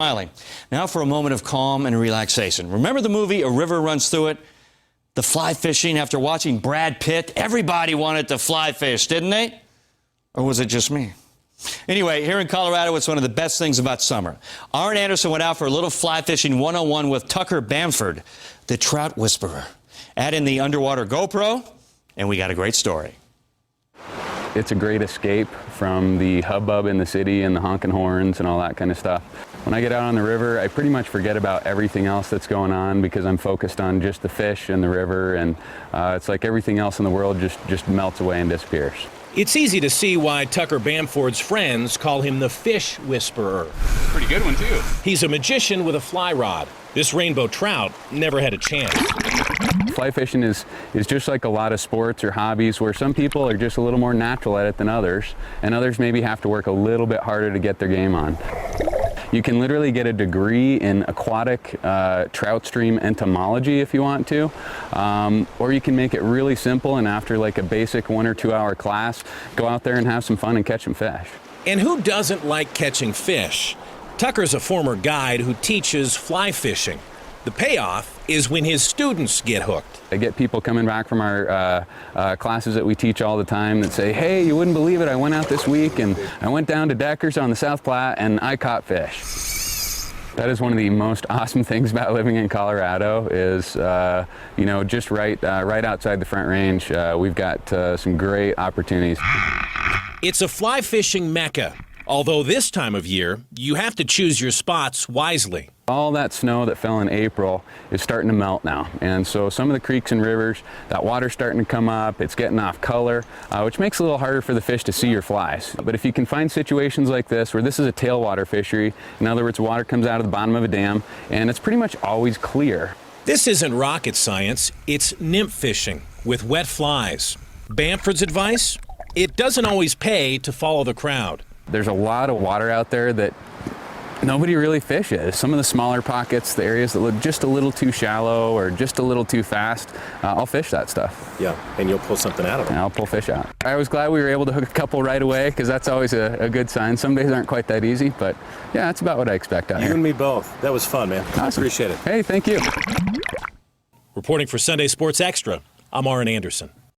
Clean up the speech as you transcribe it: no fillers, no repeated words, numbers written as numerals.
Smiling. Now for a moment of calm and relaxation. Remember the movie A River Runs Through It? The fly fishing. After watching Brad Pitt, everybody wanted to fly fish, didn't they? Or was it just me? Anyway, here in Colorado, it's one of the best things about summer. Arran Andersen went out for a little fly fishing 101 with Tucker Bamford, the trout whisperer. Add in the underwater GoPro, and we got a great story. It's a great escape from the hubbub in the city and the honking horns and all that kind of stuff. When I get out on the river, I pretty much forget about everything else that's going on because I'm focused on just the fish and the river, and it's like everything else in the world just melts away and disappears. It's easy to see why Tucker Bamford's friends call him the fish whisperer. Pretty good one, too. He's a magician with a fly rod. This rainbow trout never had a chance. Fly fishing is just like a lot of sports or hobbies where some people are just a little more natural at it than others, and others maybe have to work a little bit harder to get their game on. You can literally get a degree in aquatic trout stream entomology if you want to, or you can make it really simple and after like a basic 1 or 2 hour class, go out there and have some fun and catch some fish. And who doesn't like catching fish? Tucker's a former guide who teaches fly fishing. The payoff is when his students get hooked. I get people coming back from our classes that we teach all the time that say, hey, you wouldn't believe it, I went out this week and I went down to Decker's on the South Platte and I caught fish. That is one of the most awesome things about living in Colorado is, you know, just right outside the Front Range, we've got some great opportunities. It's a fly fishing mecca, although this time of year, you have to choose your spots wisely. All that snow that fell in April is starting to melt now, and so some of the creeks and rivers, that water's starting to come up, it's getting off color, which makes it a little harder for the fish to see your flies. But if you can find situations like this where this is a tailwater fishery, in other words, water comes out of the bottom of a dam, and it's pretty much always clear. This isn't rocket science, it's nymph fishing with wet flies. Bamford's advice? It doesn't always pay to follow the crowd. There's a lot of water out there that nobody really fishes. Some of the smaller pockets, the areas that look just a little too shallow or just a little too fast, I'll fish that stuff. Yeah, and you'll pull something out of it. And I'll pull fish out. I was glad we were able to hook a couple right away because that's always a good sign. Some days aren't quite that easy, but yeah, that's about what I expect out here. You and me both. That was fun, man. Awesome. I appreciate it. Hey, thank you. Reporting for Sunday Sports Extra, I'm Arran Andersen.